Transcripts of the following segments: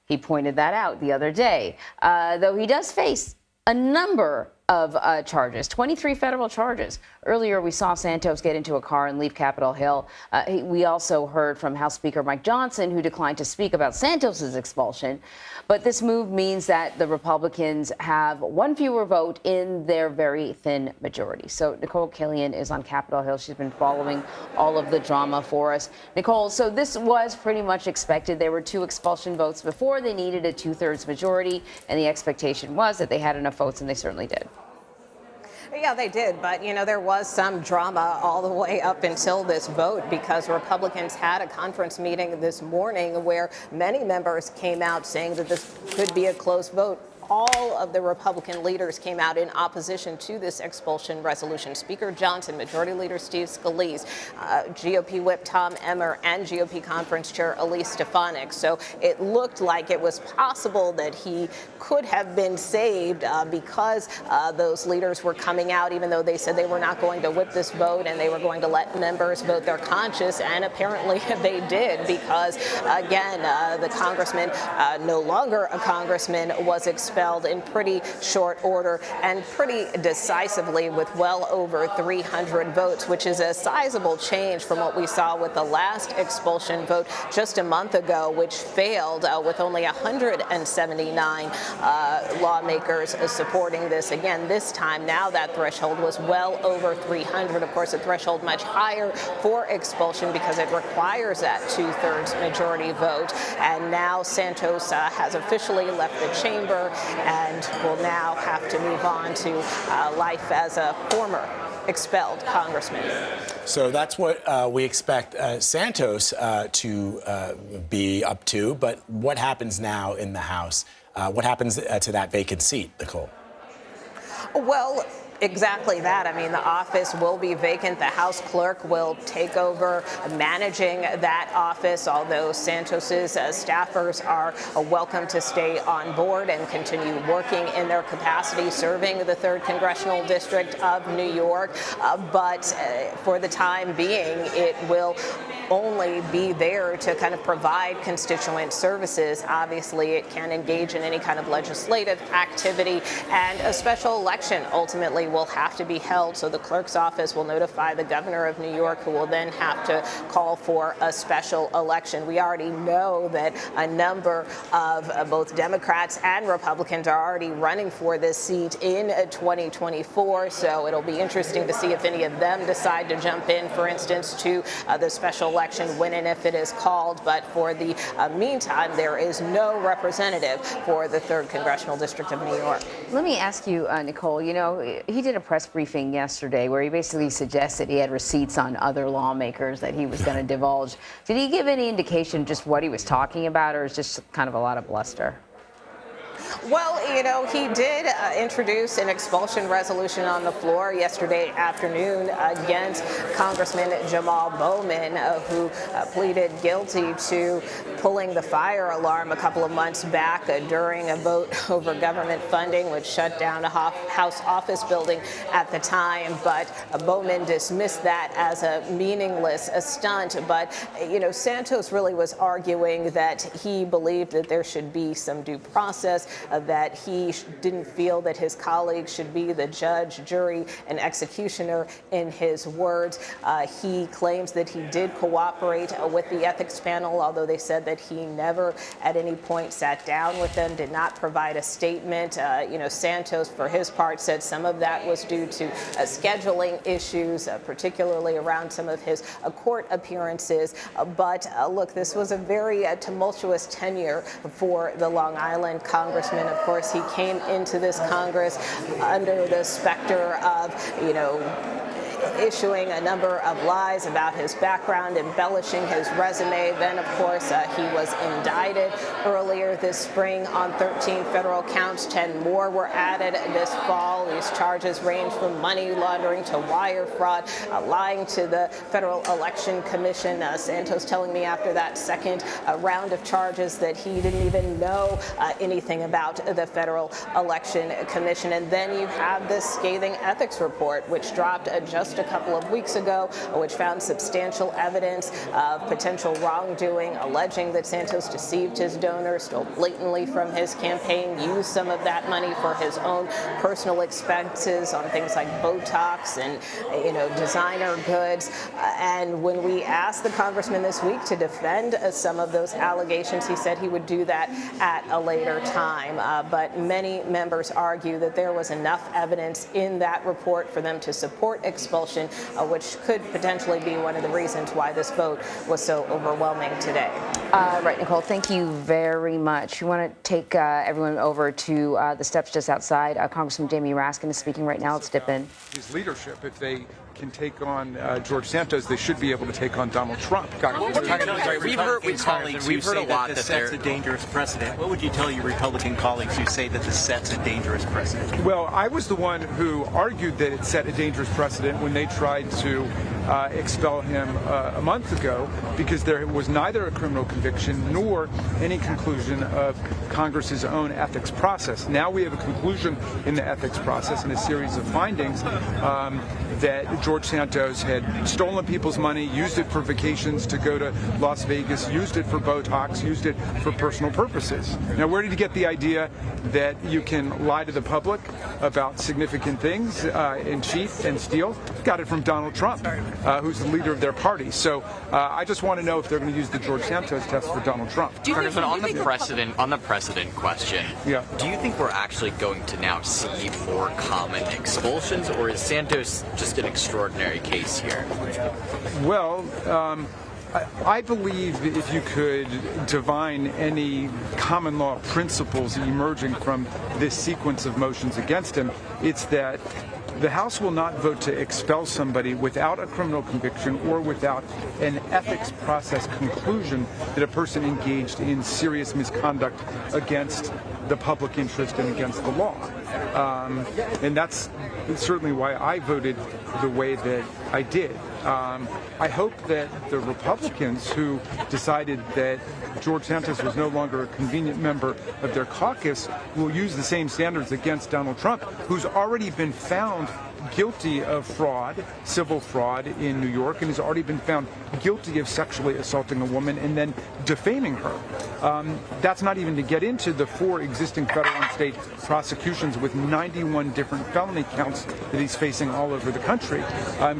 He pointed that out the other day, though he does face a number of charges, 23 federal charges. Earlier, we saw Santos get into a car and leave Capitol Hill. We also heard from House Speaker Mike Johnson, who declined to speak about Santos's expulsion. But this move means that the Republicans have one fewer vote in their very thin majority. So Nicole Killian is on Capitol Hill. She's been following all of the drama for us. Nicole, so this was pretty much expected. There were 2 expulsion votes before. They needed a 2/3 majority, and the expectation was that they had enough votes, and they certainly did. Yeah, they did. But, you know, there was some drama all the way up until this vote because Republicans had a conference meeting this morning where many members came out saying that this could be a close vote. All of the Republican leaders came out in opposition to this expulsion resolution. Speaker Johnson, Majority Leader Steve Scalise, GOP Whip Tom Emmer, and GOP Conference Chair Elise Stefanik. So it looked like it was possible that he could have been saved because those leaders were coming out, even though they said they were not going to whip this vote and they were going to let members vote their conscience. And apparently they did because, again, the congressman, no longer a congressman, was expelled in pretty short order and pretty decisively with well over 300 votes, which is a sizable change from what we saw with the last expulsion vote just a month ago, which failed with only 179 lawmakers supporting this. Again, this time now that threshold was well over 300. Of course, a threshold much higher for expulsion because it requires that 2/3 majority vote. And now Santos has officially left the chamber and will now have to move on to life as a former expelled congressman. So that's what we expect Santos to be up to. But what happens now in the House? What happens to that vacant seat, Nicole? Well, exactly that. I mean, the office will be vacant. The House clerk will take over managing that office, although Santos's staffers are welcome to stay on board and continue working in their capacity serving the 3rd Congressional District of New York. But for the time being, it will only be there to kind of provide constituent services. Obviously, it can engage in any kind of legislative activity, and a special election ultimately will have to be held. So the clerk's office will notify the governor of New York, who will then have to call for a special election. We already know that a number of both Democrats and Republicans are already running for this seat in 2024. So it'll be interesting to see if any of them decide to jump in, for instance, to the special election when and if it is called. But for the meantime, there is no representative for the 3rd Congressional District of New York. Let me ask you, Nicole, you know, he did a press briefing yesterday where he basically suggested he had receipts on other lawmakers that he was going to divulge. Did he give any indication just what he was talking about, or is just kind of a lot of bluster? Well, you know, he did introduce an expulsion resolution on the floor yesterday afternoon against Congressman Jamal Bowman, who pleaded guilty to pulling the fire alarm a couple of months back during a vote over government funding, which shut down a House office building at the time. But Bowman dismissed that as a meaningless stunt. But, you know, Santos really was arguing that he believed that there should be some due process, that he didn't feel that his colleagues should be the judge, jury, and executioner, in his words. He claims that he did cooperate with the ethics panel, although they said that he never at any point sat down with them, did not provide a statement. You know, Santos, for his part, said some of that was due to scheduling issues, particularly around some of his court appearances. But look, this was a very tumultuous tenure for the Long Island congressman. Of course, he came into this Congress under the specter of, you know, issuing a number of lies about his background, embellishing his resume. Then, of course, he was indicted earlier this spring on 13 federal counts. 10 more were added this fall. These charges range from money laundering to wire fraud, lying to the Federal Election Commission. Santos telling me after that second round of charges that he didn't even know anything about the Federal Election Commission. And then you have this scathing ethics report, which dropped just a a couple of weeks ago, which found substantial evidence of potential wrongdoing, alleging that Santos deceived his donors, stole blatantly from his campaign, used some of that money for his own personal expenses on things like Botox and, designer goods. And when we asked the congressman this week to defend some of those allegations, he said he would do that at a later time. But many members argue that there was enough evidence in that report for them to support expulsion, which could potentially be one of the reasons why this vote was so overwhelming today. Right, Nicole, thank you very much. We want to take everyone over to the steps just outside. Congressman Jamie Raskin is speaking right now. Let's dip in. His leadership, if they can take on George Santos, they should be able to take on Donald Trump. We've heard a lot that this sets a dangerous precedent. What would you tell your Republican colleagues who say that this sets a dangerous precedent? Well, I was the one who argued that it set a dangerous precedent when they tried to expel him a month ago, because there was neither a criminal conviction nor any conclusion of Congress's own ethics process. Now we have a conclusion in the ethics process and a series of findings that George Santos had stolen people's money, used it for vacations to go to Las Vegas, used it for Botox, used it for personal purposes. Now, where did he get the idea that you can lie to the public about significant things and cheat and steal? Got it from Donald Trump, who's the leader of their party. So I just want to know if they're going to use the George Santos test for Donald Trump. Congressman, on the precedent question, do you think we're actually going to now see more common expulsions, or is Santos just an extraordinary case here? Well, I believe if you could divine any common law principles emerging from this sequence of motions against him, it's that the House will not vote to expel somebody without a criminal conviction or without an ethics process conclusion that a person engaged in serious misconduct against the public interest and against the law. And that's certainly why I voted the way that I did. I hope that the Republicans who decided that George Santos was no longer a convenient member of their caucus will use the same standards against Donald Trump, who's already been found guilty of fraud, civil fraud in New York, and has already been found guilty of sexually assaulting a woman and then defaming her. That's not even to get into the 4 existing federal and state prosecutions with 91 different felony counts that he's facing all over the country.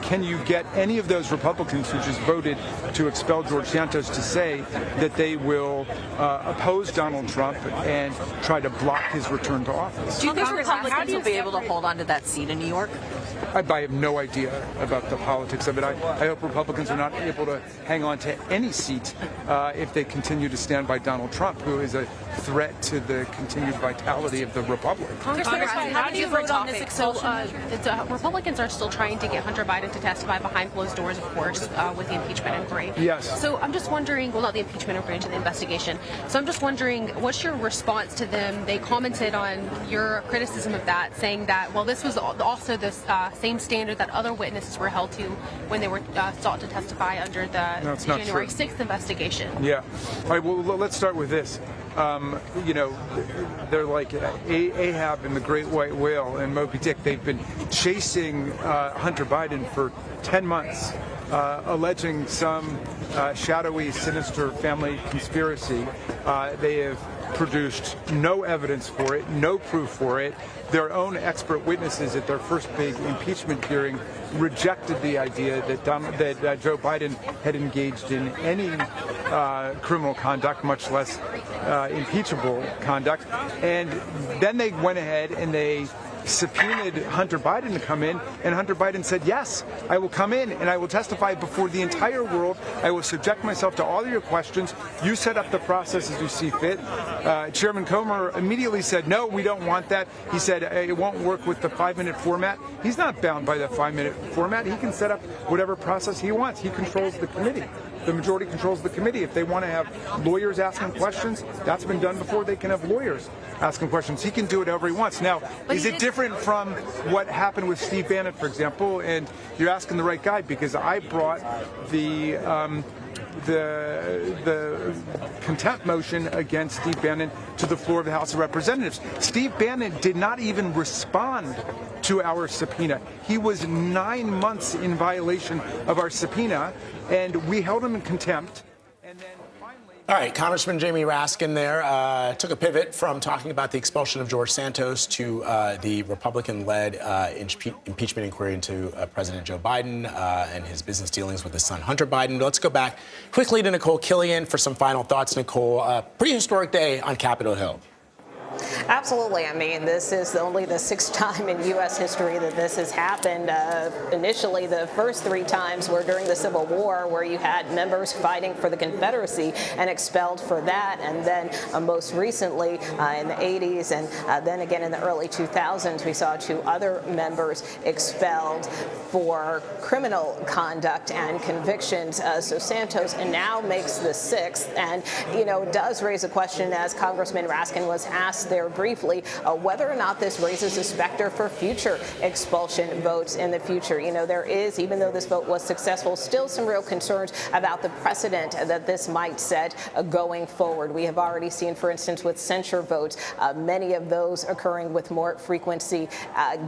Can you get any of those Republicans who just voted to expel George Santos to say that they will oppose Donald Trump and try to block his return to office? Do you think Republicans will be able to hold on to that seat in New York? I have no idea about the politics of it. I hope Republicans are not able to hang on to any seat if they continue to stand by Donald Trump, who is a threat to the continued vitality of the Republic. Congressman, how do you vote on this expulsion? Republicans are still trying to get Hunter Biden to testify behind closed doors, of course, with the impeachment inquiry. Yes. So I'm just wondering, well, not the impeachment inquiry, to the investigation. So I'm just wondering, what's your response to them? They commented on your criticism of that, saying that, well, this was also the same standard that other witnesses were held to when they were sought to testify under the January 6th investigation. Yeah. All right, well, let's start with this. They're like Ahab and the Great White Whale and Moby Dick. They've been chasing Hunter Biden for 10 months, alleging some shadowy, sinister family conspiracy. They have produced no evidence for it, no proof for it. Their own expert witnesses at their first big impeachment hearing rejected the idea that Joe Biden had engaged in any criminal conduct, much less impeachable conduct. And then they went ahead and they subpoenaed Hunter Biden to come in, and Hunter Biden said, yes, I will come in and I will testify before the entire world. I will subject myself to all of your questions. You set up the process as you see fit. Chairman Comer immediately said, no, we don't want that. He said it won't work with the 5-minute format. He's not bound by the 5-minute format. He can set up whatever process he wants. He controls the committee. The majority controls the committee. If they want to have lawyers asking questions, that's been done before. They can have lawyers asking questions. He can do it however he wants. Now, is it different from what happened with Steve Bannon, for example? And you're asking the right guy, because I brought the the contempt motion against Steve Bannon to the floor of the House of Representatives. Steve Bannon did not even respond to our subpoena. He was 9 months in violation of our subpoena, and we held him in contempt. And then finally, all right, Congressman Jamie Raskin there took a pivot from talking about the expulsion of George Santos to the Republican-led impeachment inquiry into President Joe Biden and his business dealings with his son Hunter Biden. Let's go back quickly to Nicole Killian for some final thoughts. Nicole, pretty historic day on Capitol Hill. Absolutely. I mean, this is only the 6th time in U.S. history that this has happened. Initially, the first 3 times were during the Civil War, where you had members fighting for the Confederacy and expelled for that. And then most recently, in the 80s and then again in the early 2000s, we saw 2 other members expelled for criminal conduct and convictions. So Santos now makes the 6th. And, you know, it does raise a question, as Congressman Raskin was asked there briefly, whether or not this raises a specter for future expulsion votes in the future. You know, there is, even though this vote was successful, still some real concerns about the precedent that this might set going forward. We have already seen, for instance, with censure votes, many of those occurring with more frequency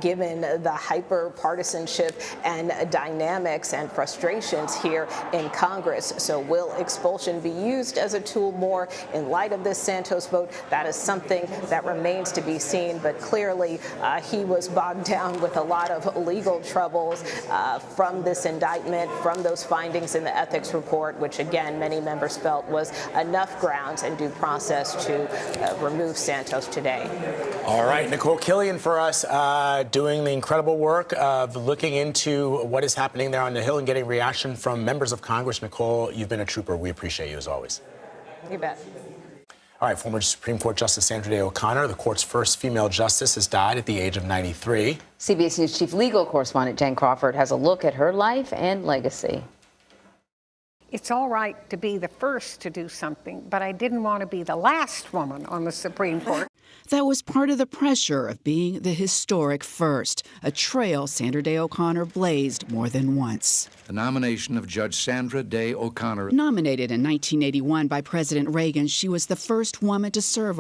given the hyper-partisanship and dynamics and frustrations here in Congress. So will expulsion be used as a tool more in light of this Santos vote? That is something that remains to be seen, but clearly he was bogged down with a lot of legal troubles from this indictment, from those findings in the ethics report, which again many members felt was enough grounds and due process to remove Santos today. All right, Nicole Killian for us, doing the incredible work of looking into what is happening there on the Hill and getting reaction from members of Congress. Nicole, you've been a trooper. We appreciate you as always. You bet. All right, former Supreme Court Justice Sandra Day O'Connor, the court's first female justice, has died at the age of 93. CBS News chief legal correspondent Jen Crawford has a look at her life and legacy. It's all right to be the first to do something, but I didn't want to be the last woman on the Supreme Court. That was part of the pressure of being the historic first, a trail Sandra Day O'Connor blazed more than once. The nomination of Judge Sandra Day O'Connor. Nominated in 1981 by President Reagan, she was the first woman to serve